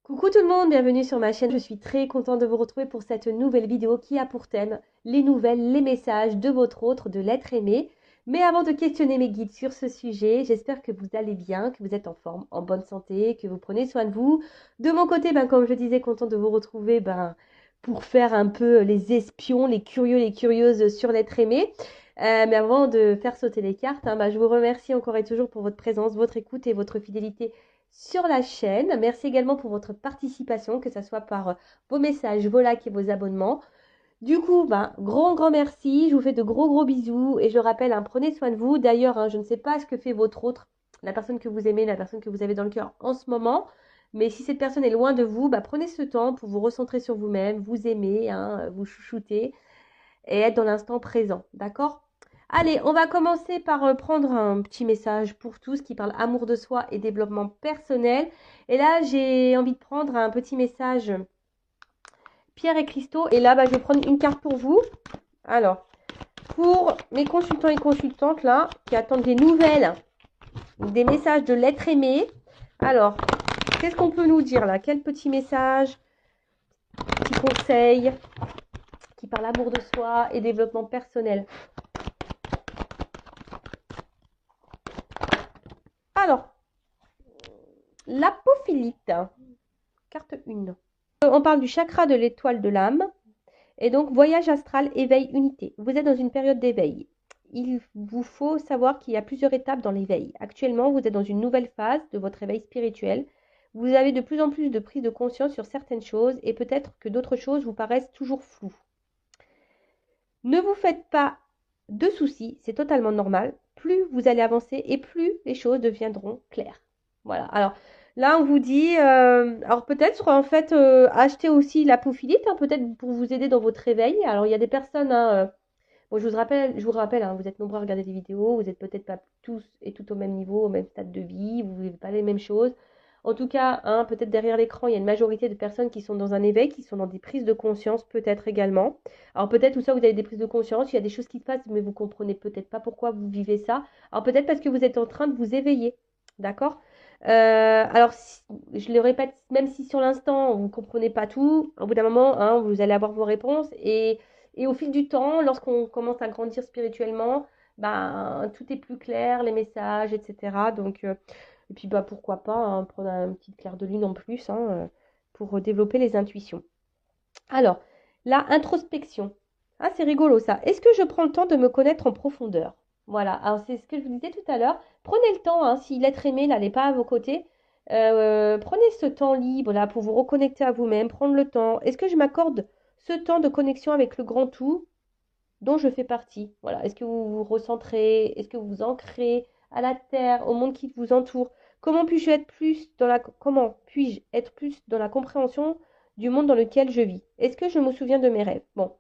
Coucou tout le monde, bienvenue sur ma chaîne. Je suis très contente de vous retrouver pour cette nouvelle vidéo qui a pour thème les nouvelles, les messages de votre autre, de l'être aimé. Mais avant de questionner mes guides sur ce sujet, j'espère que vous allez bien, que vous êtes en forme, en bonne santé, que vous prenez soin de vous. De mon côté, comme je disais, contente de vous retrouver pour faire un peu les espions, les curieux, les curieuses sur l'être aimé. Mais avant de faire sauter les cartes, je vous remercie encore et toujours pour votre présence, votre écoute et votre fidélité sur la chaîne. Merci également pour votre participation, que ce soit par vos messages, vos likes et vos abonnements. Du coup, grand merci. Je vous fais de gros bisous et je rappelle, prenez soin de vous. D'ailleurs, je ne sais pas ce que fait votre autre, la personne que vous aimez, la personne que vous avez dans le cœur en ce moment. Mais si cette personne est loin de vous, prenez ce temps pour vous recentrer sur vous-même, vous aimer, vous chouchouter et être dans l'instant présent. D'accord? Allez, on va commencer par prendre un petit message pour tous qui parle amour de soi et développement personnel. Et là, j'ai envie de prendre un petit message pierre et cristaux. Et là, je vais prendre une carte pour vous. Alors, pour mes consultants et consultantes là, qui attendent des nouvelles, des messages de l'être aimé. Alors, qu'est-ce qu'on peut nous dire là? Quel petit message, petit conseil qui parle amour de soi et développement personnel? Alors, l'apophilite, carte 1. On parle du chakra de l'étoile de l'âme. Et donc, voyage astral, éveil, unité. Vous êtes dans une période d'éveil. Il vous faut savoir qu'il y a plusieurs étapes dans l'éveil. Actuellement, vous êtes dans une nouvelle phase de votre éveil spirituel. Vous avez de plus en plus de prise de conscience sur certaines choses et peut-être que d'autres choses vous paraissent toujours floues. Ne vous faites pas de soucis, c'est totalement normal. Plus vous allez avancer et plus les choses deviendront claires. Voilà. Alors là, on vous dit, alors peut-être en fait, acheter aussi l'apophilite, peut-être pour vous aider dans votre réveil. Alors il y a des personnes, bon, je vous rappelle, vous êtes nombreux à regarder des vidéos, vous n'êtes peut-être pas tous et tout au même niveau, au même stade de vie, vous ne vivez pas les mêmes choses. En tout cas, peut-être derrière l'écran, il y a une majorité de personnes qui sont dans un éveil, qui sont dans des prises de conscience, peut-être également. Alors peut-être tout ça, vous avez des prises de conscience, il y a des choses qui se passent, mais vous comprenez peut-être pas pourquoi vous vivez ça. Alors peut-être parce que vous êtes en train de vous éveiller, d'accord? Alors, je le répète, même si sur l'instant, vous ne comprenez pas tout, au bout d'un moment, vous allez avoir vos réponses. Et au fil du temps, lorsqu'on commence à grandir spirituellement, tout est plus clair, les messages, etc. Donc, et puis pourquoi pas prendre un petit clair de lune en plus pour développer les intuitions. Alors, la introspection. Ah, c'est rigolo ça. Est-ce que je prends le temps de me connaître en profondeur? Voilà, alors c'est ce que je vous disais tout à l'heure. Prenez le temps, si l'être aimé là n'est pas à vos côtés, prenez ce temps libre là pour vous reconnecter à vous-même, prendre le temps. Est-ce que je m'accorde ce temps de connexion avec le grand tout dont je fais partie? Voilà, est-ce que vous vous recentrez? Est-ce que vous vous ancrez à la terre, au monde qui vous entoure? Comment puis-je être plus dans la compréhension du monde dans lequel je vis? Est-ce que je me souviens de mes rêves? Bon,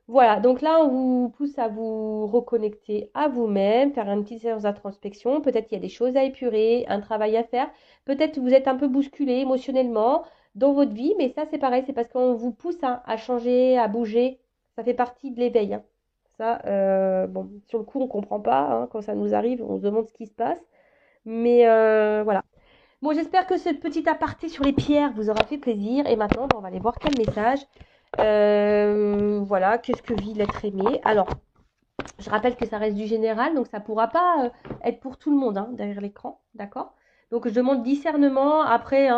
voilà, donc là, on vous pousse à vous reconnecter à vous-même, faire une petite séance d'introspection. Peut-être qu'il y a des choses à épurer, un travail à faire. Peut-être que vous êtes un peu bousculé émotionnellement dans votre vie, mais ça, c'est pareil, c'est parce qu'on vous pousse à changer, à bouger. Ça fait partie de l'éveil. Ça, bon, sur le coup, on ne comprend pas. Quand ça nous arrive, on se demande ce qui se passe. Mais voilà. Bon, j'espère que ce petit aparté sur les pierres vous aura fait plaisir. Et maintenant, on va aller voir quel message. Voilà, qu'est-ce que vit l'être aimé? Alors, je rappelle que ça reste du général, donc ça ne pourra pas être pour tout le monde derrière l'écran, d'accord? Donc, je demande discernement. Après,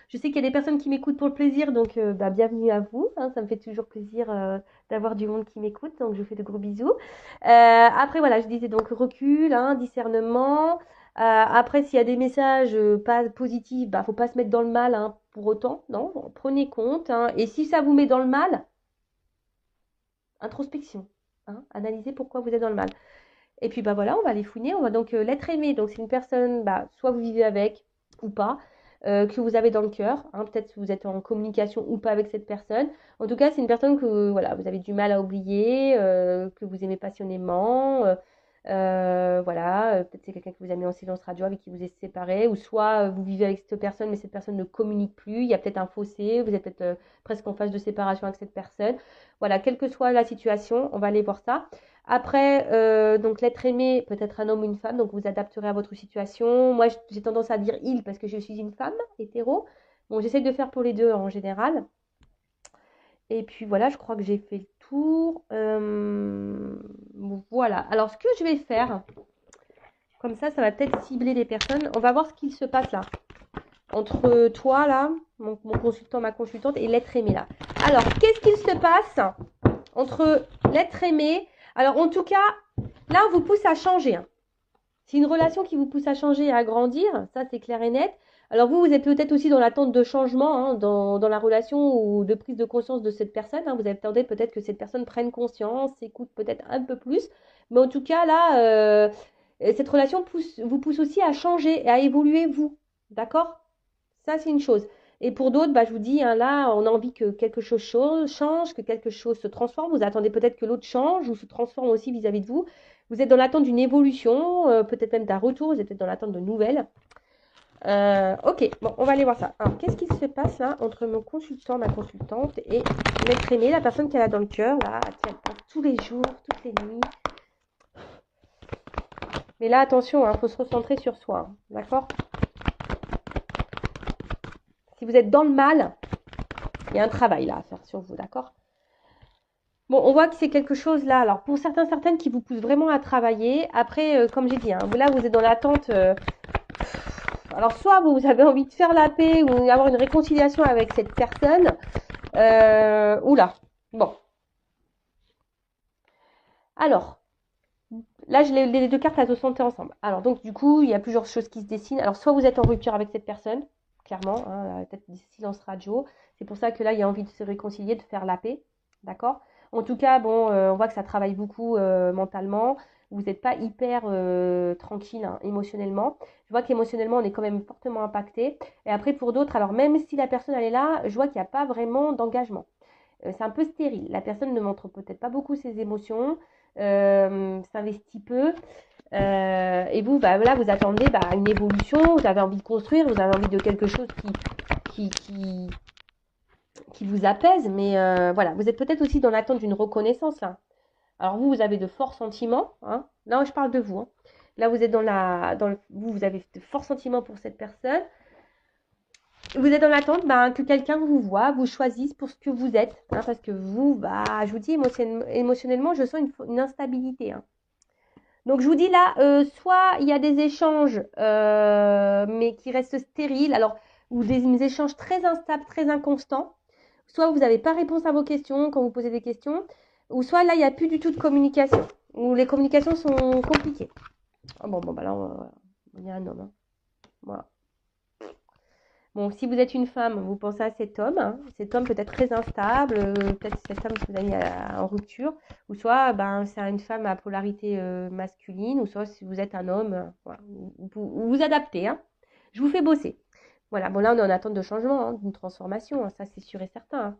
je sais qu'il y a des personnes qui m'écoutent pour le plaisir, donc bienvenue à vous. Ça me fait toujours plaisir d'avoir du monde qui m'écoute, donc je vous fais de gros bisous. Après, voilà, je disais donc recul, discernement. Après, s'il y a des messages pas positifs, faut pas se mettre dans le mal pour autant, non? Bon, prenez compte. Et si ça vous met dans le mal, introspection. Analysez pourquoi vous êtes dans le mal. Et puis voilà, on va les fouiner. On va donc l'être aimé. Donc c'est une personne, soit vous vivez avec ou pas, que vous avez dans le cœur. Peut-être que vous êtes en communication ou pas avec cette personne. En tout cas, c'est une personne que voilà, vous avez du mal à oublier, que vous aimez passionnément. Voilà, peut-être c'est quelqu'un que vous avez mis en silence radio avec qui vous êtes séparés, ou soit vous vivez avec cette personne mais cette personne ne communique plus, il y a peut-être un fossé, vous êtes peut-être presque en phase de séparation avec cette personne. Voilà, quelle que soit la situation, on va aller voir ça. Après, donc l'être aimé peut être un homme ou une femme, donc vous adapterez à votre situation. Moi, j'ai tendance à dire il parce que je suis une femme hétéro, Bon, j'essaie de faire pour les deux en général. Et puis voilà, je crois que j'ai fait le tour. Voilà. Alors, ce que je vais faire, comme ça va peut-être cibler des personnes. On va voir ce qu'il se passe là. Entre toi, là, mon consultant, ma consultante, et l'être aimé, là. Alors, qu'est-ce qu'il se passe entre l'être aimé? Alors, en tout cas, là, on vous pousse à changer. Hein. C'est une relation qui vous pousse à changer et à grandir. Ça, c'est clair et net. Alors, vous êtes peut-être aussi dans l'attente de changement hein, dans la relation ou de prise de conscience de cette personne. Hein. Vous attendez peut-être que cette personne prenne conscience, s'écoute peut-être un peu plus. Mais en tout cas, là, cette relation vous pousse aussi à changer et à évoluer, vous. D'accord? Ça, c'est une chose. Et pour d'autres, bah, je vous dis, hein, là, on a envie que quelque chose change, que quelque chose se transforme. Vous attendez peut-être que l'autre change ou se transforme aussi vis-à-vis de vous. Vous êtes dans l'attente d'une évolution, peut-être même d'un retour. Vous êtes peut-être dans l'attente de nouvelles. Ok, bon, on va aller voir ça. Alors, qu'est-ce qui se passe là entre mon consultant, ma consultante et l'être aimé, la personne qu'elle a dans le cœur, là, qui attend tous les jours, toutes les nuits. Mais là, attention, il faut se recentrer sur soi. Hein, d'accord? Si vous êtes dans le mal, il y a un travail là à faire sur vous, d'accord? Bon, on voit que c'est quelque chose là. Alors, pour certaines qui vous poussent vraiment à travailler. Après, comme j'ai dit, hein, là, vous êtes dans l'attente. Alors, soit vous avez envie de faire la paix ou avoir une réconciliation avec cette personne. Oula. Bon. Alors, là, les deux cartes, elles se sont ensemble. Alors, donc, du coup, il y a plusieurs choses qui se dessinent. Alors, soit vous êtes en rupture avec cette personne, clairement, hein, peut-être des silences radio. C'est pour ça que là, il y a envie de se réconcilier, de faire la paix. D'accord? En tout cas, bon, on voit que ça travaille beaucoup mentalement. Vous n'êtes pas hyper tranquille hein, émotionnellement. Je vois qu'émotionnellement, on est quand même fortement impacté. Et après, pour d'autres, alors même si la personne, elle est là, je vois qu'il n'y a pas vraiment d'engagement. C'est un peu stérile. La personne ne montre peut-être pas beaucoup ses émotions, s'investit peu. Et vous, bah, là, vous attendez bah, une évolution, vous avez envie de construire, vous avez envie de quelque chose qui, qui, qui vous apaise. Mais voilà, vous êtes peut-être aussi dans l'attente d'une reconnaissance là. Alors vous avez de forts sentiments. Hein. Là, je parle de vous. Hein. Là, vous êtes vous avez de forts sentiments pour cette personne. Vous êtes dans l'attente bah, que quelqu'un vous voit, vous choisisse pour ce que vous êtes. Hein, parce que vous, bah, je vous dis, émotionnellement, je sens une instabilité. Hein. Donc, je vous dis là, soit il y a des échanges, mais qui restent stériles, alors, ou des échanges très instables, très inconstants. Soit vous n'avez pas réponse à vos questions quand vous posez des questions, ou soit là, il n'y a plus du tout de communication, ou les communications sont compliquées. Oh, bon, bah là, il y a un homme. Hein. Voilà. Bon, si vous êtes une femme, vous pensez à cet homme. Hein. Cet homme peut être très instable, peut-être cet homme que vous avez en rupture, ou soit ben, c'est une femme à polarité masculine, ou soit si vous êtes un homme, voilà, vous adaptez. Hein. Je vous fais bosser. Voilà, bon là on est en attente de changement, hein, d'une transformation, hein, ça c'est sûr et certain. Hein.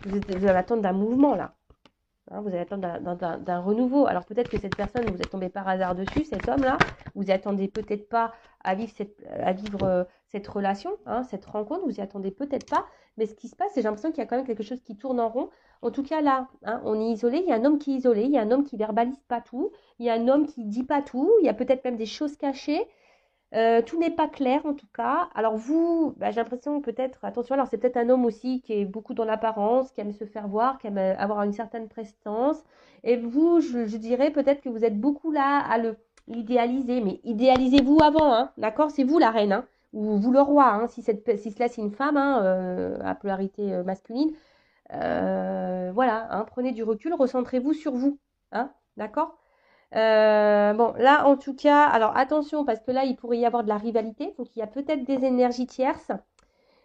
Vous êtes en attente d'un mouvement là. Hein, vous allez attendre d'un renouveau. Alors peut-être que cette personne, vous êtes tombé par hasard dessus, cet homme-là, vous n'y attendez peut-être pas à vivre cette relation, hein, cette rencontre, vous n'y attendez peut-être pas. Mais ce qui se passe, c'est j'ai l'impression qu'il y a quand même quelque chose qui tourne en rond. En tout cas là, hein, on est isolé, il y a un homme qui est isolé, il y a un homme qui verbalise pas tout, il y a un homme qui dit pas tout, il y a peut-être même des choses cachées. Tout n'est pas clair en tout cas. Alors vous, bah, j'ai l'impression peut-être, attention, alors c'est peut-être un homme aussi qui est beaucoup dans l'apparence, qui aime se faire voir, qui aime avoir une certaine prestance. Et vous, je dirais peut-être que vous êtes beaucoup là à l'idéaliser, mais idéalisez-vous avant, hein, d'accord? C'est vous la reine, hein, ou vous le roi, hein, si cela c'est une femme hein, à polarité masculine. Voilà, hein, prenez du recul, recentrez-vous sur vous, hein, d'accord? Bon, là, en tout cas, alors attention, parce que là, il pourrait y avoir de la rivalité. Donc, il y a peut-être des énergies tierces.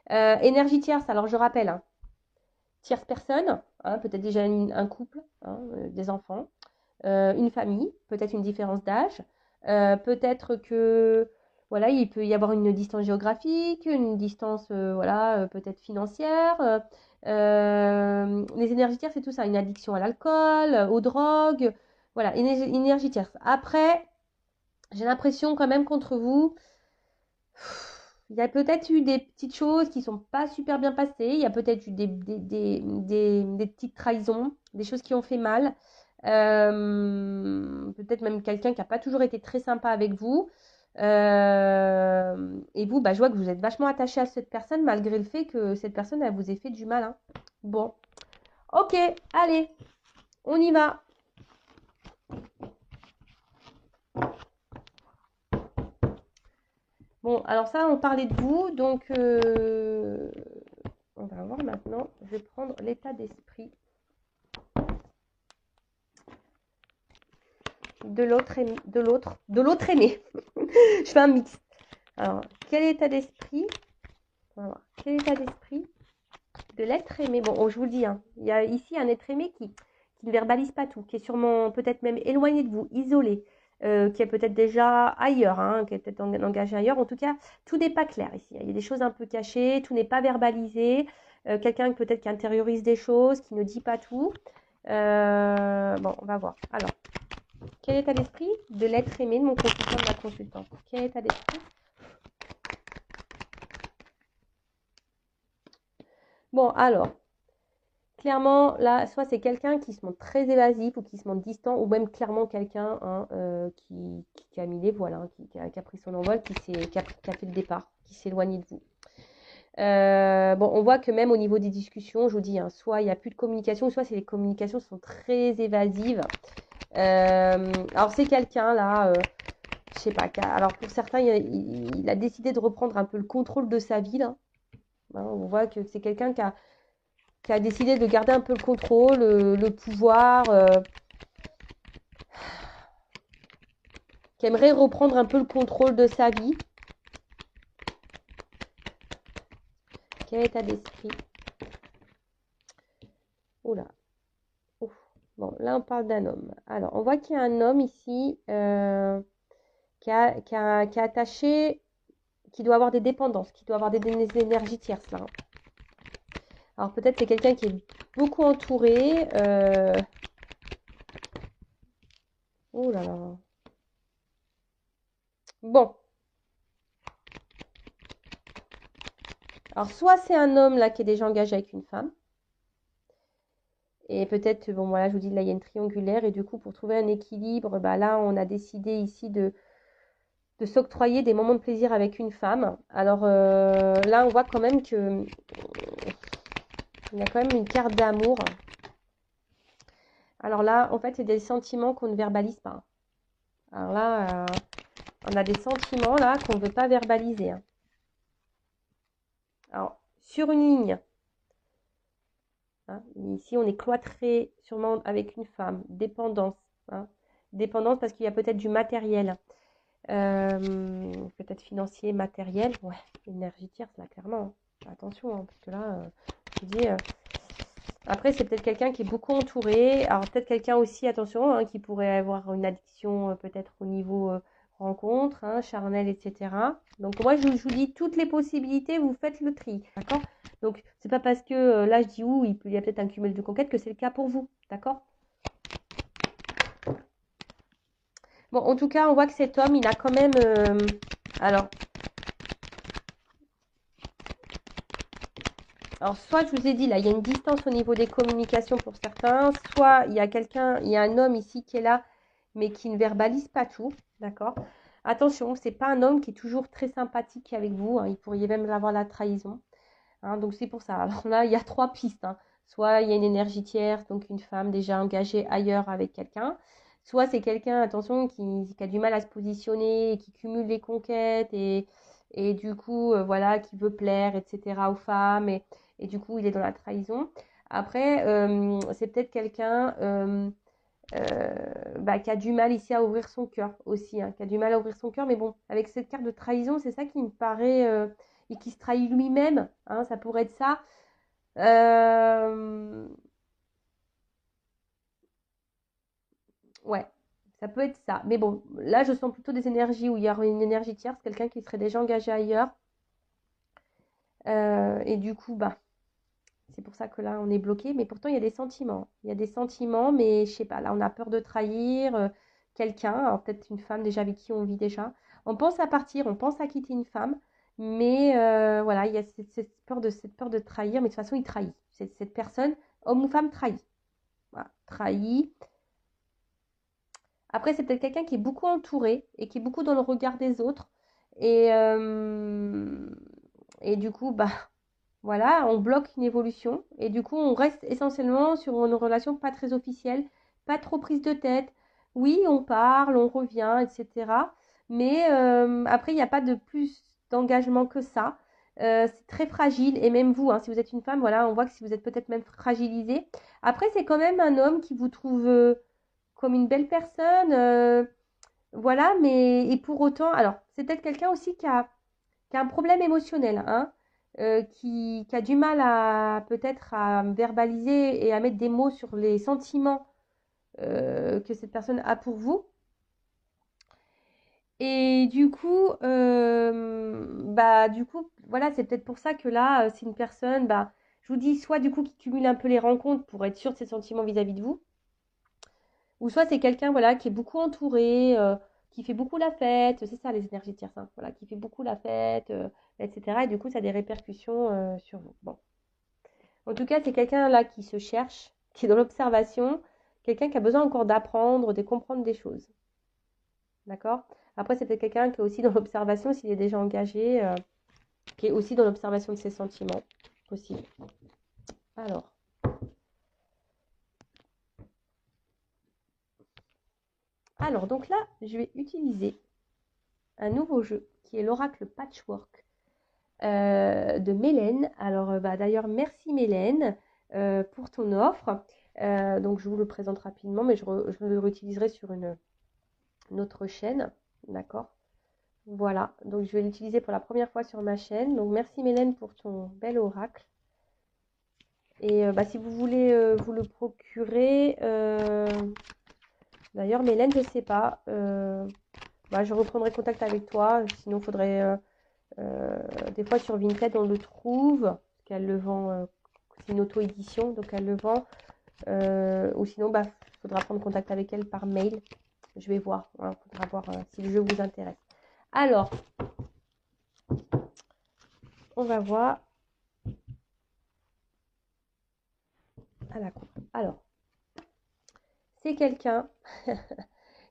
Énergie tierce, alors je rappelle, hein, tierce personne, hein, peut-être déjà un couple, hein, des enfants, une famille, peut-être une différence d'âge. Peut-être que, voilà, il peut y avoir une distance géographique, une distance, voilà, peut-être financière. Les énergies tierces, c'est tout ça, une addiction à l'alcool, aux drogues. Voilà, énergie tierce. Après, j'ai l'impression quand même qu'entre vous, il y a peut-être eu des petites choses qui ne sont pas super bien passées. Il y a peut-être eu des petites trahisons, des choses qui ont fait mal. Peut-être même quelqu'un qui n'a pas toujours été très sympa avec vous. Et vous, bah, je vois que vous êtes vachement attaché à cette personne malgré le fait que cette personne, elle vous ait fait du mal, hein. Bon, ok, allez, on y va. Bon, alors ça, on parlait de vous, donc on va voir maintenant. Je vais prendre l'état d'esprit de l'autre aimé. Je fais un mix. Alors, quel état d'esprit? On va voir. Quel état d'esprit de l'être aimé? Bon, je vous le dis, hein, il y a ici un être aimé qui ne verbalise pas tout, qui est sûrement peut-être même éloigné de vous, isolé, qui est peut-être déjà ailleurs, hein, qui est peut-être engagé ailleurs. En tout cas, tout n'est pas clair ici. Il y a des choses un peu cachées, tout n'est pas verbalisé. Quelqu'un peut-être qui intériorise des choses, qui ne dit pas tout. Bon, on va voir. Alors, quel état d'esprit de l'être aimé de mon consultant, de ma consultante? Quel état d'esprit? Bon, alors, clairement, là, soit c'est quelqu'un qui se montre très évasif ou qui se montre distant, ou même clairement quelqu'un, hein, qui a mis les voiles, hein, qui a pris son envol, qui a fait le départ, qui s'est éloigné de vous. Bon, on voit que même au niveau des discussions, je vous dis, hein, soit il n'y a plus de communication, soit c'est les communications sont très évasives. Alors c'est quelqu'un là, je sais pas, alors pour certains, il a décidé de reprendre un peu le contrôle de sa vie là. Hein, on voit que c'est quelqu'un qui a décidé de garder un peu le contrôle, le pouvoir, qui aimerait reprendre un peu le contrôle de sa vie. Quel état d'esprit? Oula. Ouf. Bon, là, on parle d'un homme. Alors, on voit qu'il y a un homme ici qui est attaché, qui doit avoir des dépendances, qui doit avoir des énergies tierces, là. Alors, peut-être c'est quelqu'un qui est beaucoup entouré. Oh là là. Bon. Alors, soit c'est un homme, là, qui est déjà engagé avec une femme. Et peut-être, bon voilà, je vous dis, là, il y a une triangulaire. Et du coup, pour trouver un équilibre, bah, là, on a décidé ici de s'octroyer des moments de plaisir avec une femme. Alors là, on voit quand même que il y a quand même une carte d'amour. Alors là, en fait, c'est des sentiments qu'on ne verbalise pas. Alors là, on a des sentiments là qu'on ne veut pas verbaliser, hein. Alors, sur une ligne, hein, ici, on est cloîtré sûrement avec une femme. Dépendance, hein. Dépendance parce qu'il y a peut-être du matériel. Peut-être financier, matériel. Ouais, énergie tierce, là, clairement, hein. Attention, hein, parce que là, je dis... après, c'est peut-être quelqu'un qui est beaucoup entouré. Alors, peut-être quelqu'un aussi, attention, hein, qui pourrait avoir une addiction peut-être au niveau rencontre, hein, charnel, etc. Donc, moi, je vous dis toutes les possibilités, vous faites le tri, d'accord? Donc, c'est pas parce que là, je dis il y a peut-être un cumul de conquêtes que c'est le cas pour vous, d'accord? Bon, en tout cas, on voit que cet homme, il a quand même... alors, soit je vous ai dit, là, il y a une distance au niveau des communications pour certains, soit il y a quelqu'un, il y a un homme ici qui est là, mais qui ne verbalise pas tout, d'accord? Attention, c'est pas un homme qui est toujours très sympathique avec vous, hein, il pourrait même avoir la trahison, hein, donc c'est pour ça. Alors là, il y a trois pistes, hein. Soit il y a une énergie tierce, donc une femme déjà engagée ailleurs avec quelqu'un, soit c'est quelqu'un, attention, qui a du mal à se positionner, qui cumule les conquêtes et du coup, voilà, qui veut plaire, etc. aux femmes et du coup, il est dans la trahison. Après, c'est peut-être quelqu'un qui a du mal ici à ouvrir son cœur aussi, hein, qui a du mal à ouvrir son cœur. Mais bon, avec cette carte de trahison, c'est ça qui me paraît... et qui se trahit lui-même, hein, ça pourrait être ça. Ouais, ça peut être ça. Mais bon, là, je sens plutôt des énergies où il y aurait une énergie tierce, quelqu'un qui serait déjà engagé ailleurs. Et du coup, bah, c'est pour ça que là, on est bloqué. Mais pourtant, il y a des sentiments. Il y a des sentiments, mais je sais pas. Là, on a peur de trahir quelqu'un. Alors, peut-être une femme déjà avec qui on vit déjà. On pense à partir, on pense à quitter une femme. Mais voilà, il y a cette peur de trahir. Mais de toute façon, il trahit. Cette personne, homme ou femme, trahit. Voilà, trahit. Après, c'est peut-être quelqu'un qui est beaucoup entouré et qui est beaucoup dans le regard des autres. Et du coup, bah, voilà, on bloque une évolution. Et du coup, on reste essentiellement sur une relation pas très officielle, pas trop prise de tête. Oui, on parle, on revient, etc. Mais après, il n'y a pas de plus d'engagement que ça. C'est très fragile. Et même vous, hein, si vous êtes une femme, voilà, on voit que si vous êtes peut-être même fragilisée. Après, c'est quand même un homme qui vous trouve comme une belle personne. Voilà, mais et pour autant, alors, c'est peut-être quelqu'un aussi qui a un problème émotionnel, hein, qui a du mal à peut-être à verbaliser et à mettre des mots sur les sentiments que cette personne a pour vous. Et du coup, voilà, c'est peut-être pour ça que là, c'est une personne, bah, je vous dis, soit du coup qui cumule un peu les rencontres pour être sûr de ses sentiments vis-à-vis de vous, ou soit c'est quelqu'un, voilà, qui est beaucoup entouré, qui fait beaucoup la fête, c'est ça les énergies de tierce, voilà, qui fait beaucoup la fête, etc. Et du coup, ça a des répercussions sur vous. Bon. En tout cas, c'est quelqu'un là qui se cherche, qui est dans l'observation, quelqu'un qui a besoin encore d'apprendre, de comprendre des choses. D'accord? Après, c'est peut-être quelqu'un qui est aussi dans l'observation, s'il est déjà engagé, qui est aussi dans l'observation de ses sentiments. Possible. Alors. Alors, donc là, je vais utiliser un nouveau jeu qui est l'oracle Patchwork de Mélène. Alors, bah, d'ailleurs, merci Mélène pour ton offre. Donc, je vous le présente rapidement, mais je le réutiliserai sur une autre chaîne. D'accord? Voilà. Donc, je vais l'utiliser pour la première fois sur ma chaîne. Donc, merci Mélène pour ton bel oracle. Et bah, si vous voulez vous le procurer, d'ailleurs, Mélène, je ne sais pas. Bah, je reprendrai contact avec toi. Sinon, il faudrait. Des fois sur Vinted on le trouve, parce qu'elle le vend, c'est une auto-édition, donc elle le vend. Ou sinon, bah, faudra prendre contact avec elle par mail. Je vais voir, il faudra voir si le jeu vous intéresse. Alors, on va voir à la coupe. Alors, c'est quelqu'un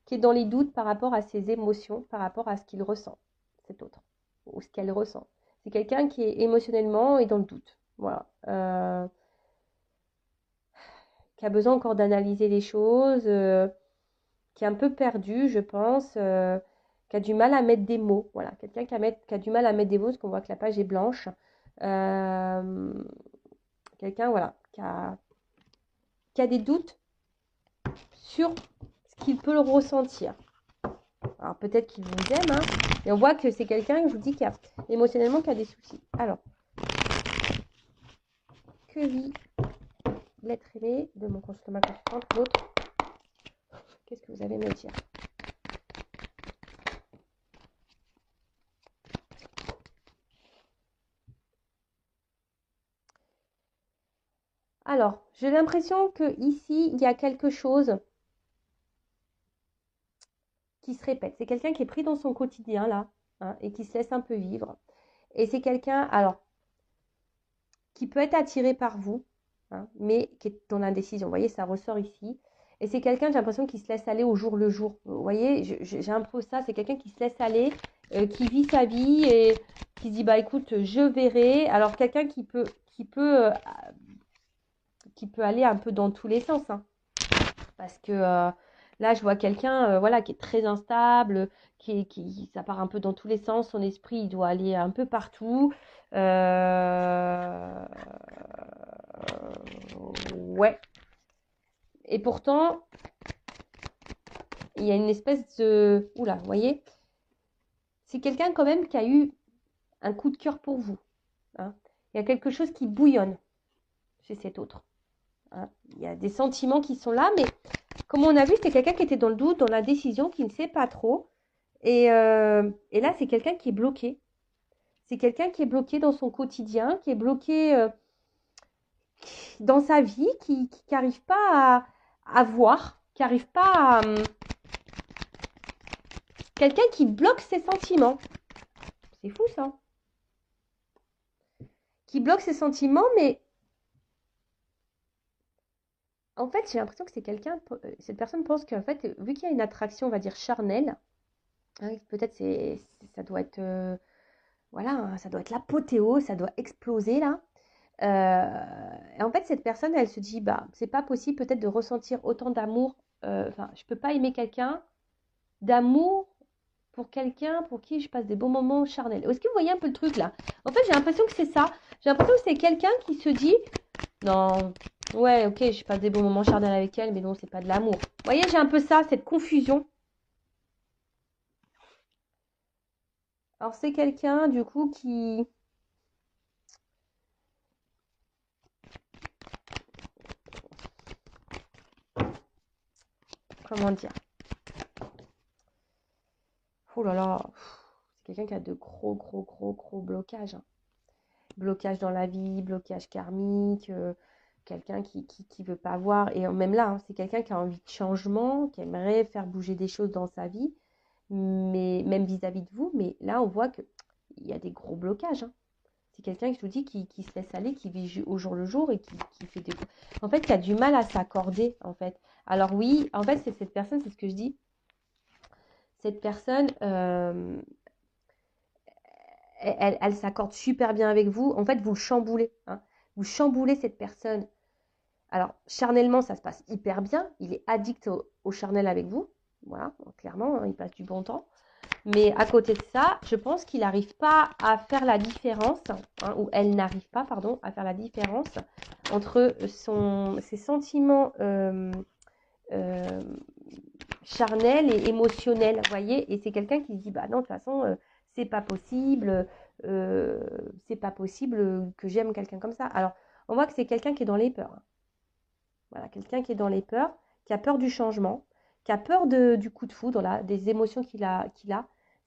qui est dans les doutes par rapport à ses émotions, par rapport à ce qu'il ressent, cet autre, ou ce qu'elle ressent. C'est quelqu'un qui est émotionnellement et dans le doute. Voilà. Qui a besoin encore d'analyser les choses, qui est un peu perdu, je pense, qui a du mal à mettre des mots. Voilà, quelqu'un qui a du mal à mettre des mots, parce qu'on voit que la page est blanche. Quelqu'un, voilà, qui a des doutes sur ce qu'il peut le ressentir. Alors peut-être qu'il vous aime, hein, et on voit que c'est quelqu'un, je vous dis, qui a émotionnellement qui a des soucis. Alors, que vit l'être aimé de mon consultant constante, l'autre? Qu'est-ce que vous avez à me dire? Alors, j'ai l'impression que ici il y a quelque chose qui se répète. C'est quelqu'un qui est pris dans son quotidien là, hein, et qui se laisse un peu vivre. Et c'est quelqu'un, alors, qui peut être attiré par vous, hein, mais qui est dans l'indécision. Vous voyez, ça ressort ici. Et c'est quelqu'un, j'ai l'impression, qui se laisse aller au jour le jour. Vous voyez, j'ai un peu ça, c'est quelqu'un qui se laisse aller, qui vit sa vie et qui se dit, bah écoute, je verrai. Alors, quelqu'un qui peut aller un peu dans tous les sens, hein. Parce que là, je vois quelqu'un voilà, qui est très instable, ça part un peu dans tous les sens. Son esprit, il doit aller un peu partout. Ouais. Et pourtant, il y a une espèce de... Oula, vous voyez? C'est quelqu'un quand même qui a eu un coup de cœur pour vous, hein. Il y a quelque chose qui bouillonne chez cet autre, hein. Il y a des sentiments qui sont là, mais comme on a vu, c'est quelqu'un qui était dans le doute, dans l'indécision, qui ne sait pas trop. Et là, c'est quelqu'un qui est bloqué. C'est quelqu'un qui est bloqué dans son quotidien, qui est bloqué dans sa vie, qui n'arrive pas à voir, qui n'arrive pas à... Quelqu'un qui bloque ses sentiments. C'est fou ça. Qui bloque ses sentiments, mais En fait, j'ai l'impression que c'est quelqu'un, cette personne pense qu'en fait, vu qu'il y a une attraction, on va dire charnelle, hein, peut-être ça doit être, voilà, hein, ça doit être l'apothéose, ça doit exploser là. Et en fait, cette personne, elle se dit, bah, c'est pas possible peut-être de ressentir autant d'amour. Enfin, je peux pas aimer quelqu'un d'amour pour quelqu'un pour qui je passe des bons moments charnels. Est-ce que vous voyez un peu le truc là? En fait, j'ai l'impression que c'est ça. J'ai l'impression que c'est quelqu'un qui se dit, non, ouais, ok, je passe des bons moments charnels avec elle, mais non, c'est pas de l'amour. Vous voyez, j'ai un peu ça, cette confusion. Alors, c'est quelqu'un, du coup, qui... Comment dire? Oh là là, c'est quelqu'un qui a de gros blocages, hein. Blocage dans la vie, blocage karmique, quelqu'un qui veut pas voir. Et même là, hein, c'est quelqu'un qui a envie de changement, qui aimerait faire bouger des choses dans sa vie, mais même vis-à-vis de vous. Mais là, on voit qu'il y a des gros blocages, hein. C'est quelqu'un, je vous dis, qui se laisse aller, qui vit au jour le jour et qui fait des... En fait, qui a du mal à s'accorder, en fait. Alors oui, en fait, c'est cette personne, c'est ce que je dis. Cette personne, elle s'accorde super bien avec vous. En fait, vous le chamboulez, hein. Vous chamboulez cette personne. Alors, charnellement, ça se passe hyper bien. Il est addict au charnel avec vous. Voilà, clairement, hein, il passe du bon temps. Mais à côté de ça, je pense qu'il n'arrive pas à faire la différence, hein, ou elle n'arrive pas, pardon, à faire la différence entre ses sentiments euh, charnels et émotionnels, vous voyez. Et c'est quelqu'un qui se dit, bah non, de toute façon, c'est pas possible, euh, c'est pas possible que j'aime quelqu'un comme ça. Alors, on voit que c'est quelqu'un qui est dans les peurs, hein. Voilà, quelqu'un qui est dans les peurs, qui a peur du changement, qui a peur du coup de foudre, là, des émotions qu'il a.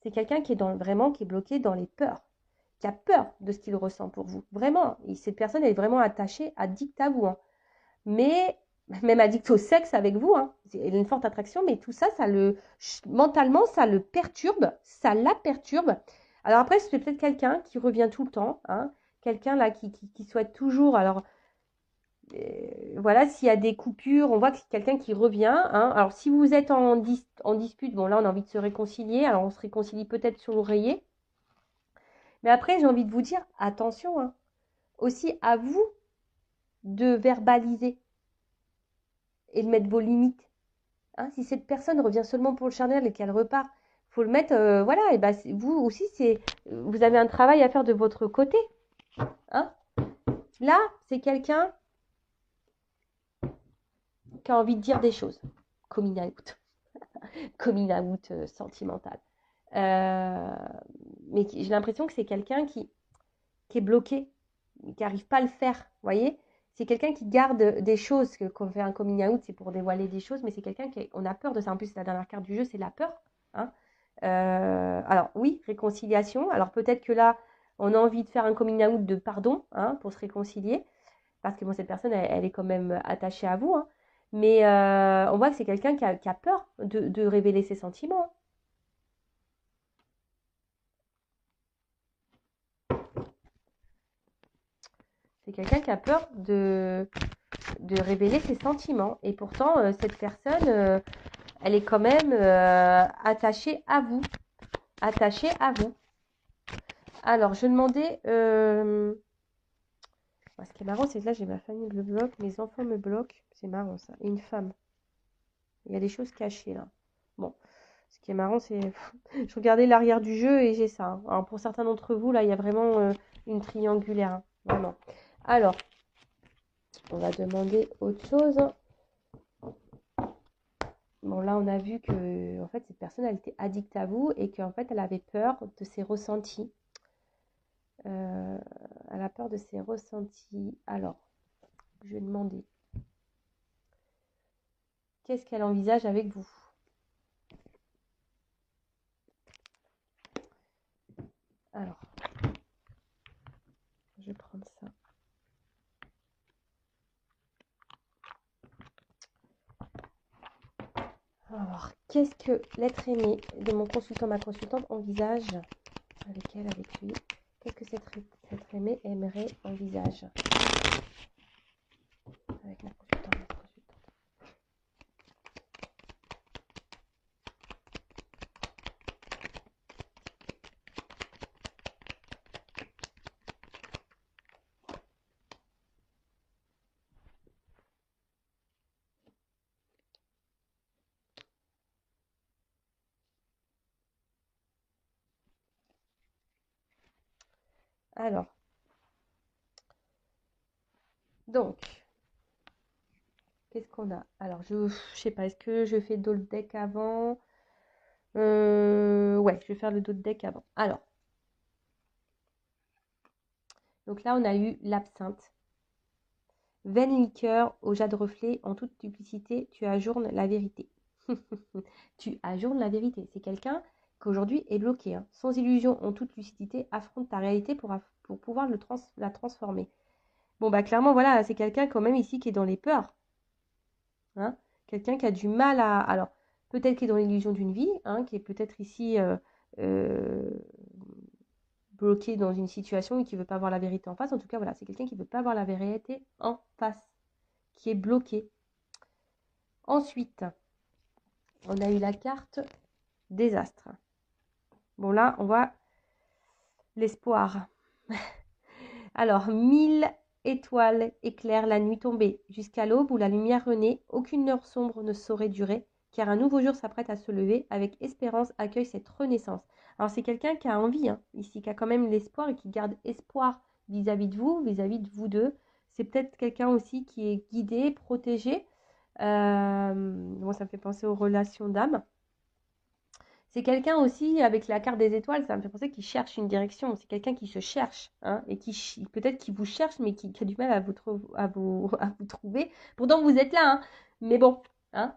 C'est quelqu'un qui est vraiment qui est bloqué dans les peurs, qui a peur de ce qu'il ressent pour vous. Vraiment, et cette personne elle est vraiment attachée, addict à vous, hein. Mais même addict au sexe avec vous, hein. Elle a une forte attraction, mais tout ça, mentalement, ça le perturbe, ça la perturbe. Alors après, c'est peut-être quelqu'un qui revient tout le temps, hein, quelqu'un là qui souhaite toujours, alors voilà, s'il y a des coupures, on voit que c'est quelqu'un qui revient, hein. Alors, si vous êtes en dispute, bon, là, on a envie de se réconcilier. Alors, on se réconcilie peut-être sur l'oreiller. Mais après, j'ai envie de vous dire, attention, hein, aussi à vous de verbaliser et de mettre vos limites, hein. Si cette personne revient seulement pour le charnel et qu'elle repart, faut le mettre, voilà. Et ben, vous aussi, vous avez un travail à faire de votre côté, hein. Là, c'est quelqu'un qui a envie de dire des choses. Coming out. Coming out sentimental. Euh, mais j'ai l'impression que c'est quelqu'un qui est bloqué, qui n'arrive pas à le faire, vous voyez. C'est quelqu'un qui garde des choses, qu'on fait un coming out, c'est pour dévoiler des choses, mais c'est quelqu'un on a peur de ça. En plus, la dernière carte du jeu, c'est la peur, hein. Alors oui, réconciliation. Alors peut-être que là, on a envie de faire un coming out de pardon, hein, pour se réconcilier, parce que bon, cette personne, elle est quand même attachée à vous, hein. Mais on voit que c'est quelqu'un qui a peur de révéler ses sentiments, hein. C'est quelqu'un qui a peur de révéler ses sentiments. Et pourtant, cette personne, elle est quand même attachée à vous. Attachée à vous. Alors, je demandais... ce qui est marrant, c'est que là, j'ai ma famille me bloque, mes enfants me bloquent. C'est marrant, ça. Et une femme. Il y a des choses cachées, là. Bon. Ce qui est marrant, c'est... Je regardais l'arrière du jeu et j'ai ça, hein. Alors, pour certains d'entre vous, là, il y a vraiment une triangulaire, hein. Vraiment. Alors, on va demander autre chose. Bon, là, on a vu que en fait, cette personne, elle était addicte à vous et qu'en fait, elle avait peur de ses ressentis. Euh, Elle a peur de ses ressentis. Alors, je vais demander, qu'est-ce qu'elle envisage avec vous? Alors, je vais prendre ça. Alors, qu'est-ce que l'être aimé de mon consultant, ma consultante envisage avec elle, avec lui? Qu'est-ce que cet être aimé aimerait envisage avec ma consultante, ma consultante? Alors, donc, qu'est-ce qu'on a? Alors, je sais pas, est-ce que je fais d'autres deck avant? Ouais, je vais faire le d'autres deck avant. Alors, donc là, on a eu l'absinthe. Vaine liqueur au jade reflet, en toute duplicité, tu ajournes la vérité. Tu ajournes la vérité. C'est quelqu'un qui aujourd'hui est bloqué, hein. Sans illusion, en toute lucidité, affronte ta réalité pour pouvoir la transformer. Bon, bah clairement, voilà, c'est quelqu'un quand même ici qui est dans les peurs, hein. Quelqu'un qui a du mal à... Alors, peut-être qui est dans l'illusion d'une vie, hein, qui est peut-être ici euh, bloqué dans une situation et qui ne veut pas voir la vérité en face. En tout cas, voilà, c'est quelqu'un qui ne veut pas voir la vérité en face, qui est bloqué. Ensuite, on a eu la carte désastre. Bon, là, on voit l'espoir. Alors, 1000 étoiles éclairent la nuit tombée. Jusqu'à l'aube où la lumière renaît, aucune heure sombre ne saurait durer, car un nouveau jour s'apprête à se lever, avec espérance accueille cette renaissance. Alors, c'est quelqu'un qui a envie, hein, ici, qui a quand même l'espoir et qui garde espoir vis-à-vis de vous deux. C'est peut-être quelqu'un aussi qui est guidé, protégé. Bon, ça me fait penser aux relations d'âme. C'est quelqu'un aussi, avec la carte des étoiles, ça me fait penser qu'il cherche une direction. C'est quelqu'un qui se cherche, hein, et qui peut-être qui vous cherche, mais qui a du mal à vous trouver. Pourtant, vous êtes là, hein, mais bon. Hein.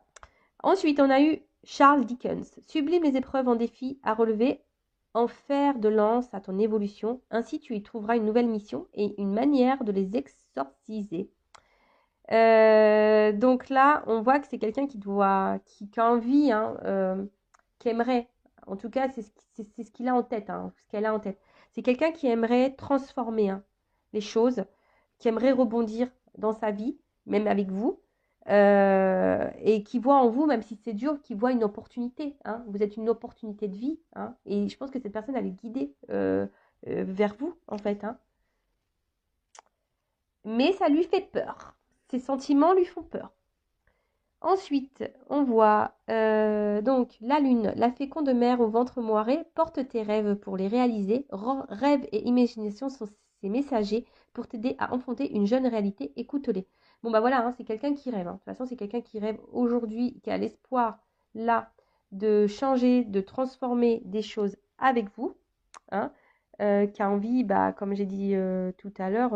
Ensuite, on a eu Charles Dickens. Sublime les épreuves en défi à relever, en fer de lance à ton évolution. Ainsi, tu y trouveras une nouvelle mission et une manière de les exorciser. Donc là, on voit que c'est quelqu'un qui a envie, hein, qui aimerait, en tout cas, c'est ce qu'il a en tête, hein, ce qu'elle a en tête. C'est quelqu'un qui aimerait transformer, hein, les choses, qui aimerait rebondir dans sa vie, même avec vous, et qui voit en vous, même si c'est dur, qui voit une opportunité, hein. Vous êtes une opportunité de vie, hein, et je pense que cette personne, elle est guidée vers vous, en fait, hein. Mais ça lui fait peur. Ses sentiments lui font peur. Ensuite, on voit donc la lune, la féconde mère au ventre moiré, porte tes rêves pour les réaliser. Rêves et imagination sont ses messagers pour t'aider à enfanter une jeune réalité. Écoute-les. Bon, bah voilà, hein, c'est quelqu'un qui rêve, hein. De toute façon, c'est quelqu'un qui rêve aujourd'hui, qui a l'espoir là de changer, de transformer des choses avec vous, hein, qui a envie, bah, comme j'ai dit tout à l'heure,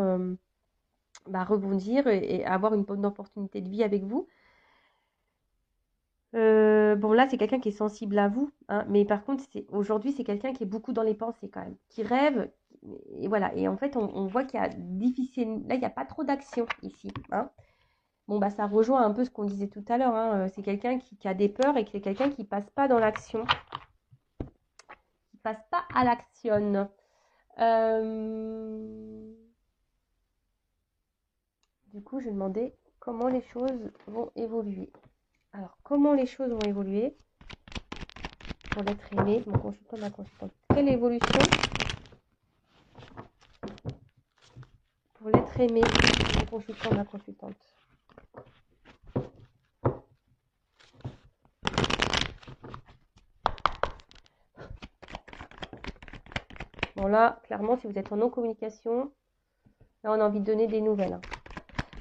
bah, rebondir et avoir une bonne opportunité de vie avec vous. Bon, là, c'est quelqu'un qui est sensible à vous, hein, mais par contre, aujourd'hui, c'est quelqu'un qui est beaucoup dans les pensées quand même, qui rêve, et voilà. Et en fait, on voit qu'il y a difficile, là, il n'y a pas trop d'action ici, hein. Bon, bah, ça rejoint un peu ce qu'on disait tout à l'heure, hein. C'est quelqu'un qui a des peurs et qui est quelqu'un qui passe pas dans l'action, qui passe pas à l'action. Du coup, je demandais comment les choses vont évoluer. Alors, comment les choses vont évoluer pour l'être aimé, mon consultant, ma consultante. Quelle évolution pour l'être aimé, mon consultant, ma consultante. Bon là, clairement, si vous êtes en non-communication, là, on a envie de donner des nouvelles, hein.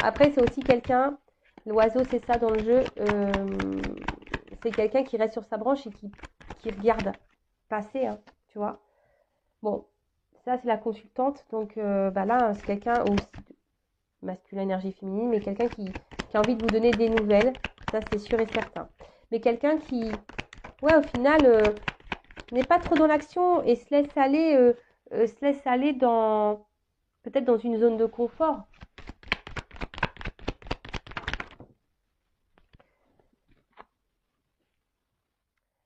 Après, c'est aussi quelqu'un, l'oiseau, c'est ça dans le jeu, c'est quelqu'un qui reste sur sa branche et qui regarde passer, hein, tu vois. Bon, ça, c'est la consultante. Donc, bah là, c'est quelqu'un aussi masculin, énergie féminine, mais quelqu'un qui a envie de vous donner des nouvelles. Ça, c'est sûr et certain. Mais quelqu'un qui, ouais, au final, n'est pas trop dans l'action et se laisse aller dans, peut-être dans une zone de confort.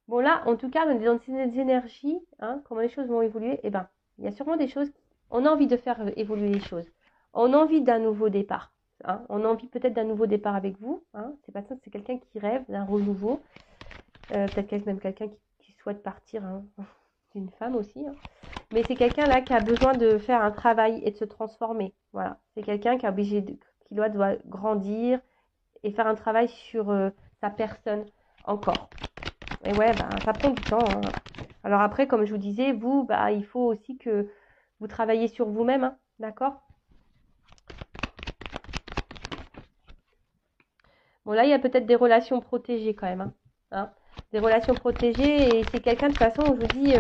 Bon là, en tout cas, dans ces énergies, hein, comment les choses vont évoluer, eh ben, il y a sûrement des choses, on a envie de faire évoluer les choses. On a envie d'un nouveau départ, hein. On a envie peut-être d'un nouveau départ avec vous, hein. C'est pas ça, c'est quelqu'un qui rêve d'un renouveau. Peut-être même quelqu'un qui souhaite partir, hein, d'une femme aussi, hein. Mais c'est quelqu'un là qui a besoin de faire un travail et de se transformer. Voilà. C'est quelqu'un qui qui doit grandir et faire un travail sur sa personne encore. Et ouais, bah, ça prend du temps, hein. Alors après, comme je vous disais, vous, bah, il faut aussi que Vous travaillez sur vous-même, hein, d'accord? Bon, là, il y a peut-être des relations protégées quand même, hein. Des relations protégées, et c'est quelqu'un, de toute façon, je vous dis,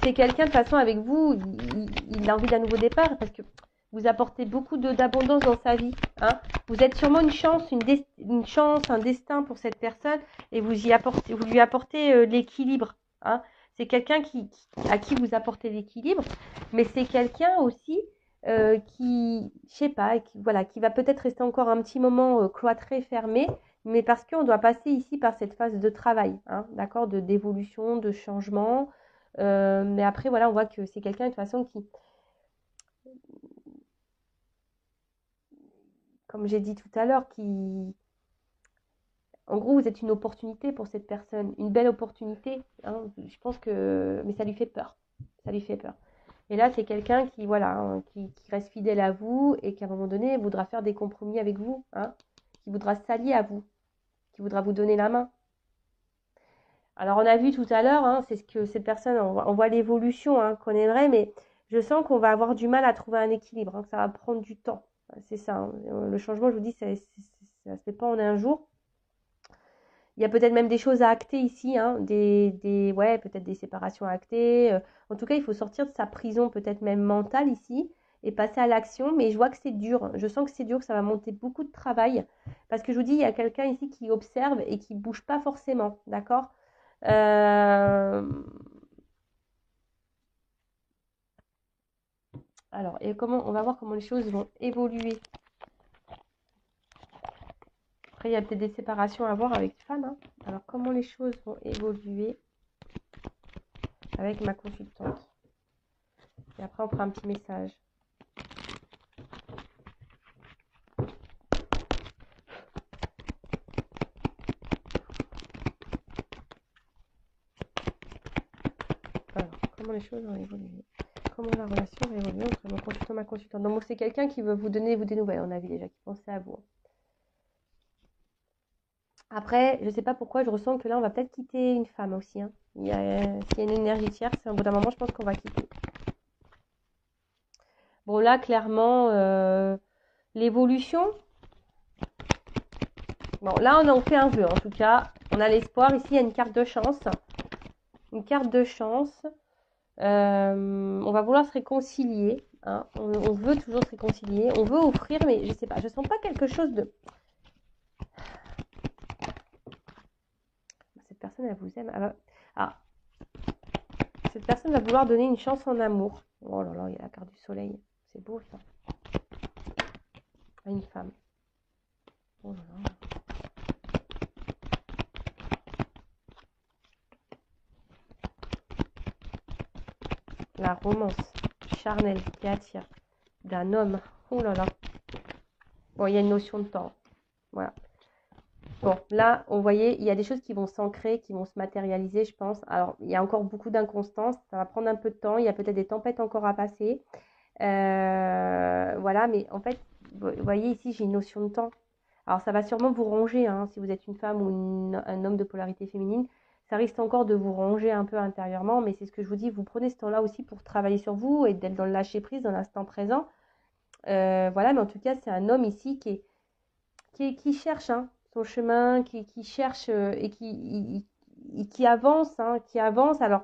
c'est quelqu'un, de toute façon, avec vous, il a envie d'un nouveau départ, parce que vous apportez beaucoup d'abondance dans sa vie, hein. Vous êtes sûrement une chance, une chance, un destin pour cette personne, et vous lui apportez l'équilibre, hein. C'est quelqu'un à qui vous apportez l'équilibre, mais c'est quelqu'un aussi qui, je sais pas, voilà, qui va peut-être rester encore un petit moment cloîtré, fermé, mais parce qu'on doit passer ici par cette phase de travail, hein, d'accord, d'évolution, de changement. Mais après, voilà, on voit que c'est quelqu'un de toute façon qui, comme j'ai dit tout à l'heure, en gros, vous êtes une opportunité pour cette personne, une belle opportunité, hein. Je pense que, mais ça lui fait peur, ça lui fait peur. Et là, c'est quelqu'un qui, voilà, hein, qui reste fidèle à vous et qui, à un moment donné, voudra faire des compromis avec vous, hein, qui voudra s'allier à vous, qui voudra vous donner la main. Alors, on a vu tout à l'heure, hein, c'est ce que cette personne, on voit l'évolution hein, qu'on aimerait, mais je sens qu'on va avoir du mal à trouver un équilibre, hein, que ça va prendre du temps. C'est ça, hein. Le changement, je vous dis, ça ne se fait pas en un jour. Il y a peut-être même des choses à acter ici, hein, ouais, peut-être des séparations à acter. En tout cas, il faut sortir de sa prison, peut-être même mentale ici, et passer à l'action. Mais je vois que c'est dur. Je sens que c'est dur, que ça va monter beaucoup de travail. Parce que je vous dis, il y a quelqu'un ici qui observe et qui ne bouge pas forcément. D'accord. Alors, et on va voir comment les choses vont évoluer. Après, il y a peut-être des séparations à voir avec femme, hein. Alors, comment les choses vont évoluer avec ma consultante. Et après, on fera un petit message. Alors, comment les choses vont évoluer? Comment la relation va évoluer entre mon consultant et ma consultante? Donc, c'est quelqu'un qui veut vous donner des nouvelles. On a vu déjà qui pensait à vous. Après, je ne sais pas pourquoi, je ressens que là, on va peut-être quitter une femme aussi, hein. S'il y a une énergie tierce, au bout d'un moment, je pense qu'on va quitter. Bon, là, clairement, l'évolution. Bon, là, on en fait un vœu, en tout cas. On a l'espoir. Ici, il y a une carte de chance. Une carte de chance. On va vouloir se réconcilier, hein. On veut toujours se réconcilier. On veut offrir, mais je sais pas. Je sens pas quelque chose de... Cette personne, elle vous aime. Ah, cette personne va vouloir donner une chance en amour. Oh là là, il y a la carte du soleil. C'est beau, ça. À une femme. Oh là là. La romance charnelle qui attire d'un homme. Oh là là. Bon, il y a une notion de temps. Voilà. Bon, là, on voyait, il y a des choses qui vont s'ancrer, qui vont se matérialiser, je pense. Alors, il y a encore beaucoup d'inconstance. Ça va prendre un peu de temps. Il y a peut-être des tempêtes encore à passer. Voilà, mais en fait, vous voyez ici, j'ai une notion de temps. Alors, ça va sûrement vous ronger, hein, si vous êtes une femme ou un homme de polarité féminine. Ça risque encore de vous ronger un peu intérieurement, mais c'est ce que je vous dis, vous prenez ce temps-là aussi pour travailler sur vous et d'être dans le lâcher-prise, dans l'instant présent. Voilà, mais en tout cas, c'est un homme ici qui cherche hein, son chemin, qui cherche et qui avance, hein, qui avance. Alors,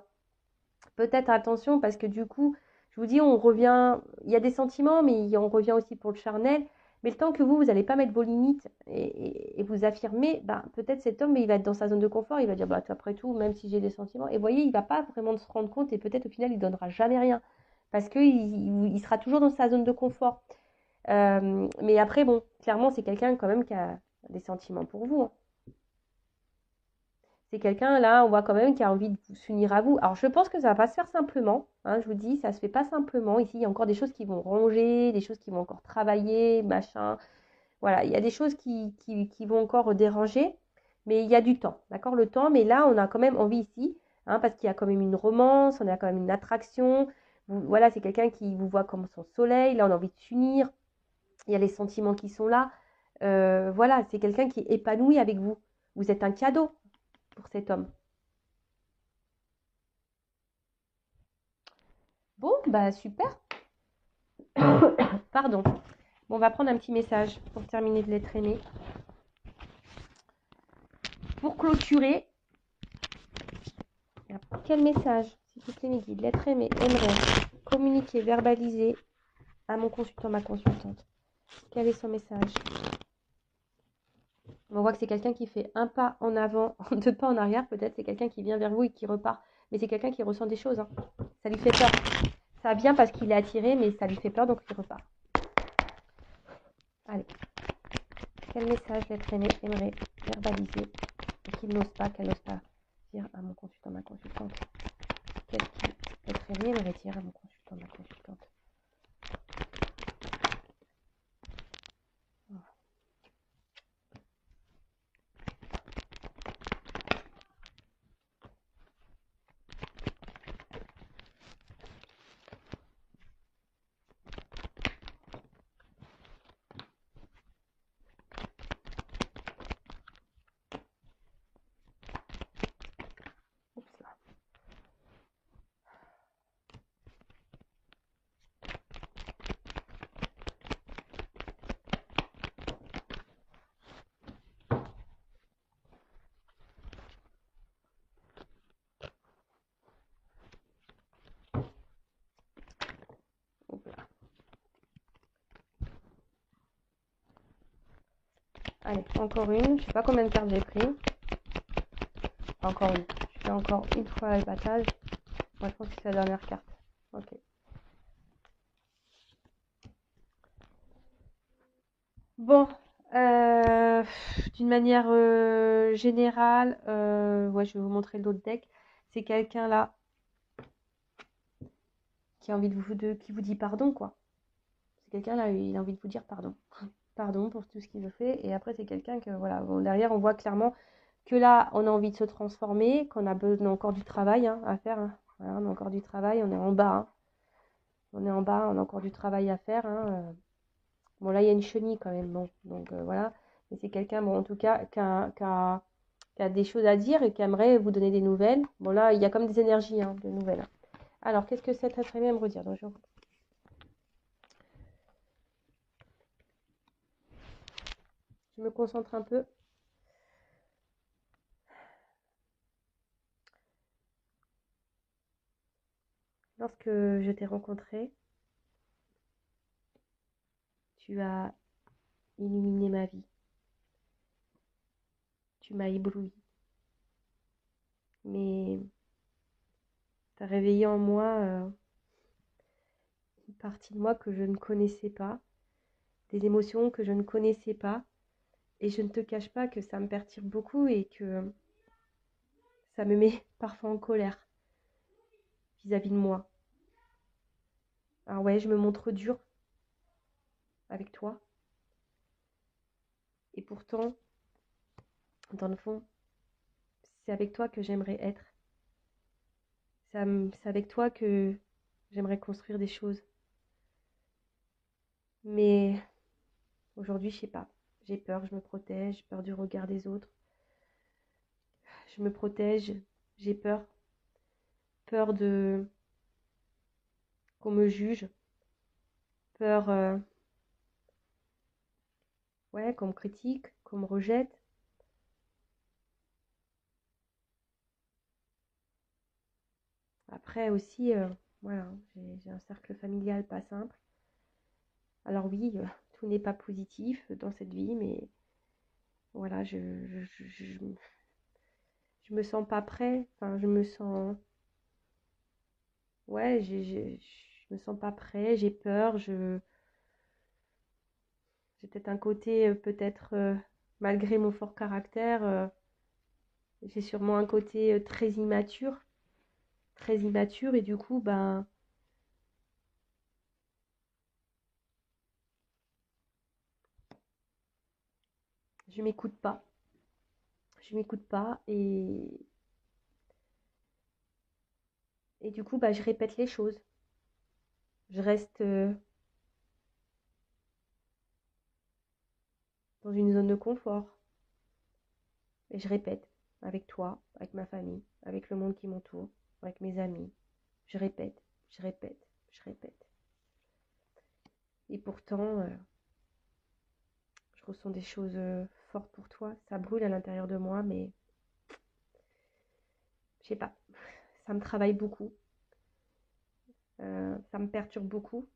peut-être attention, parce que du coup, je vous dis, on revient, il y a des sentiments, mais on revient aussi pour le charnel. Mais le temps que vous n'allez pas mettre vos limites et vous affirmer, bah, peut-être cet homme, il va être dans sa zone de confort, il va dire, bah, après tout, même si j'ai des sentiments, et vous voyez, il ne va pas vraiment se rendre compte, et peut-être au final, il ne donnera jamais rien, parce qu'il sera toujours dans sa zone de confort. Mais après, bon, clairement, c'est quelqu'un quand même qui a des sentiments pour vous, hein. C'est quelqu'un, là, on voit quand même qui a envie de s'unir à vous. Alors, je pense que ça va pas se faire simplement, hein, je vous dis, ça se fait pas simplement. Ici, il y a encore des choses qui vont ronger, des choses qui vont encore travailler, machin. Voilà, il y a des choses qui vont encore déranger, mais il y a du temps, d'accord, le temps. Mais là, on a quand même envie ici, hein, parce qu'il y a quand même une romance, on a quand même une attraction. Voilà, c'est quelqu'un qui vous voit comme son soleil. Là, on a envie de s'unir. Il y a les sentiments qui sont là. Voilà, c'est quelqu'un qui est épanoui avec vous. Vous êtes un cadeau pour cet homme. Bon, bah super. Pardon. Bon, on va prendre un petit message pour terminer de l'être aimé. Pour clôturer, quel message, s'il vous plaît, mes guides, l'être aimé aimerait communiquer, verbaliser à mon consultant, ma consultante. Quel est son message? On voit que c'est quelqu'un qui fait un pas en avant, deux pas en arrière, peut-être. C'est quelqu'un qui vient vers vous et qui repart. Mais c'est quelqu'un qui ressent des choses. Hein. Ça lui fait peur. Ça vient parce qu'il est attiré, mais ça lui fait peur, donc il repart. Allez. Quel message l'être aimé aimerait verbaliser et qu'il n'ose pas, qu'elle n'ose pas dire à mon consultant, ma consultante? Qu'est-ce que l'être aimé aimerait dire à mon consultant, ma consultante? Oups là. Oups là. Allez, encore une. Je sais pas combien de cartes j'ai pris. Encore une. Je fais encore une fois le battage. Moi, je pense que c'est la dernière carte. Ok. Bon, d'une manière générale, ouais, je vais vous montrer l'autre deck. C'est quelqu'un là qui a envie qui vous dit pardon, quoi. C'est quelqu'un là, il a envie de vous dire pardon. Pardon pour tout ce qu'il a fait. Et après, c'est quelqu'un que, voilà, bon, derrière, on voit clairement que là, on a envie de se transformer, qu'on a besoin encore du travail hein, à faire. Hein. Voilà, on a encore du travail, on est en bas. Hein. On est en bas, on a encore du travail à faire. Hein. Bon, là, il y a une chenille quand même. Bon, donc voilà. Mais c'est quelqu'un, bon, en tout cas, qui a des choses à dire et qui aimerait vous donner des nouvelles. Bon, là, il y a comme des énergies hein, de nouvelles. Alors, qu'est-ce que cet être aimé me redire? Donc, je me concentre un peu. Lorsque je t'ai rencontré, tu as illuminé ma vie. Tu m'as ébloui. Mais tu as réveillé en moi une partie de moi que je ne connaissais pas, des émotions que je ne connaissais pas. Et je ne te cache pas que ça me perturbe beaucoup et que ça me met parfois en colère vis-à-vis de moi. Alors ouais, je me montre dure avec toi. Et pourtant, dans le fond, c'est avec toi que j'aimerais être. C'est avec toi que j'aimerais construire des choses. Mais aujourd'hui, je sais pas. J'ai peur, je me protège, j'ai peur du regard des autres. Je me protège, j'ai peur. Peur de qu'on me juge. Peur ouais, qu'on me critique, qu'on me rejette. Après aussi, voilà, j'ai un cercle familial pas simple. Alors oui, tout n'est pas positif dans cette vie, mais voilà, je me sens pas prêt. Enfin, je me sens, ouais, je me sens pas prêt. J'ai peur. J'ai peut-être un côté, peut-être malgré mon fort caractère, j'ai sûrement un côté très immature, et du coup, ben, je m'écoute pas. Je m'écoute pas et du coup, bah, je répète les choses. Je reste dans une zone de confort et je répète avec toi, avec ma famille, avec le monde qui m'entoure, avec mes amis. Je répète, je répète. je répète. Et pourtant, je ressens des choses fortes pour toi. Ça brûle à l'intérieur de moi, mais je sais pas. Ça me travaille beaucoup. Ça me perturbe beaucoup.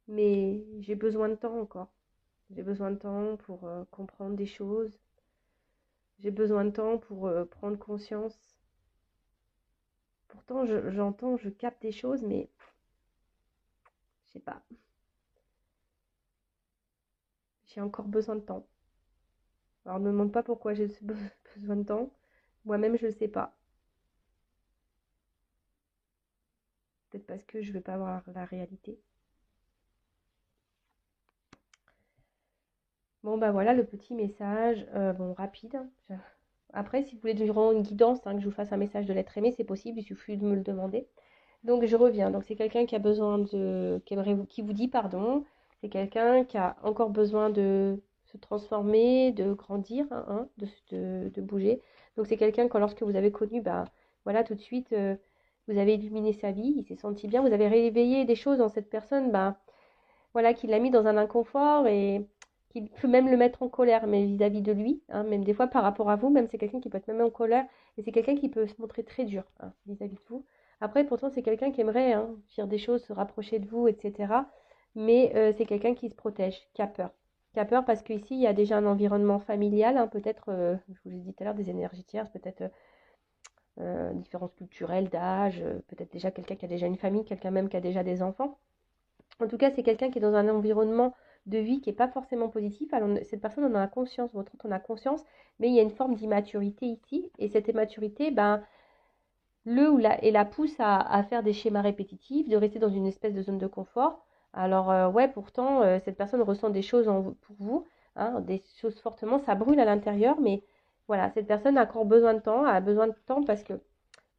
Mais j'ai besoin de temps encore. J'ai besoin de temps pour comprendre des choses. J'ai besoin de temps pour prendre conscience. Pourtant, j'entends, je capte des choses, mais je sais pas. J'ai encore besoin de temps. Alors, ne me demande pas pourquoi j'ai besoin de temps. Moi-même, je ne sais pas. Peut-être parce que je ne veux pas voir la réalité. Bon, bah voilà le petit message. Bon, rapide. Après, si vous voulez vraiment une guidance, hein, que je vous fasse un message de l'être aimé, c'est possible. Il suffit de me le demander. Donc, je reviens. Donc, c'est quelqu'un qui a besoin de... qui vous dit pardon. C'est quelqu'un qui a encore besoin de se transformer, de grandir, hein, de bouger. Donc, c'est quelqu'un que lorsque vous avez connu, bah, voilà, tout de suite, vous avez illuminé sa vie, il s'est senti bien. Vous avez réveillé des choses dans cette personne, bah, voilà, qui l'a mis dans un inconfort et qui peut même le mettre en colère, mais vis-à-vis de lui, hein, même des fois par rapport à vous, même c'est quelqu'un qui peut être même en colère, et c'est quelqu'un qui peut se montrer très dur, hein, vis-à-vis de vous. Après, pourtant, c'est quelqu'un qui aimerait, hein, faire des choses, se rapprocher de vous, etc. Mais c'est quelqu'un qui se protège, qui a peur. Qui a peur parce qu'ici, il y a déjà un environnement familial, hein, peut-être, je vous l'ai dit tout à l'heure, des énergies tierces, peut-être différences culturelles, d'âge, peut-être déjà quelqu'un qui a déjà une famille, quelqu'un même qui a déjà des enfants. En tout cas, c'est quelqu'un qui est dans un environnement de vie qui n'est pas forcément positif. Alors, cette personne en a conscience, votre autre en a conscience, mais il y a une forme d'immaturité ici. Et cette immaturité, ben, et la pousse à faire des schémas répétitifs, de rester dans une espèce de zone de confort. Alors, ouais, pourtant, cette personne ressent des choses pour vous, hein, des choses fortement, ça brûle à l'intérieur, mais voilà, cette personne a encore besoin de temps, a besoin de temps parce que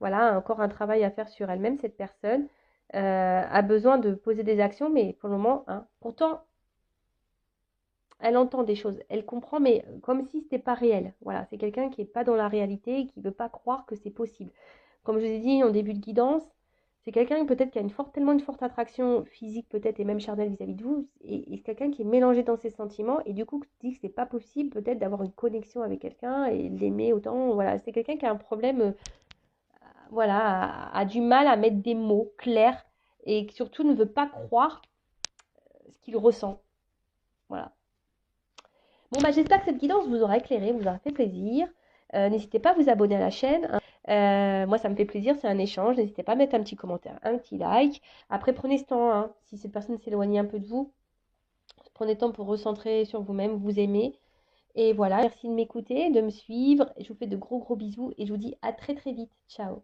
voilà, encore un travail à faire sur elle-même, cette personne a besoin de poser des actions, mais pour le moment, hein, pourtant, elle entend des choses, elle comprend, mais comme si ce n'était pas réel. Voilà, c'est quelqu'un qui n'est pas dans la réalité et qui ne veut pas croire que c'est possible. Comme je vous ai dit en début de guidance, c'est quelqu'un peut-être qui a tellement une forte attraction physique peut-être et même charnelle vis-à-vis de vous, et c'est quelqu'un qui est mélangé dans ses sentiments et du coup qui dit que c'est pas possible peut-être d'avoir une connexion avec quelqu'un et l'aimer autant. Voilà, c'est quelqu'un qui a un problème voilà, a du mal à mettre des mots clairs et surtout ne veut pas croire ce qu'il ressent. Voilà. Bon, bah, j'espère que cette guidance vous aura éclairé, vous aura fait plaisir. N'hésitez pas à vous abonner à la chaîne, hein. Moi, ça me fait plaisir, c'est un échange. N'hésitez pas à mettre un petit commentaire, un petit like. Après, prenez ce temps, hein, si cette personne s'éloigne un peu de vous, prenez le temps pour recentrer sur vous-même, vous aimer. Et voilà, merci de m'écouter, de me suivre. Je vous fais de gros bisous et je vous dis à très vite. Ciao.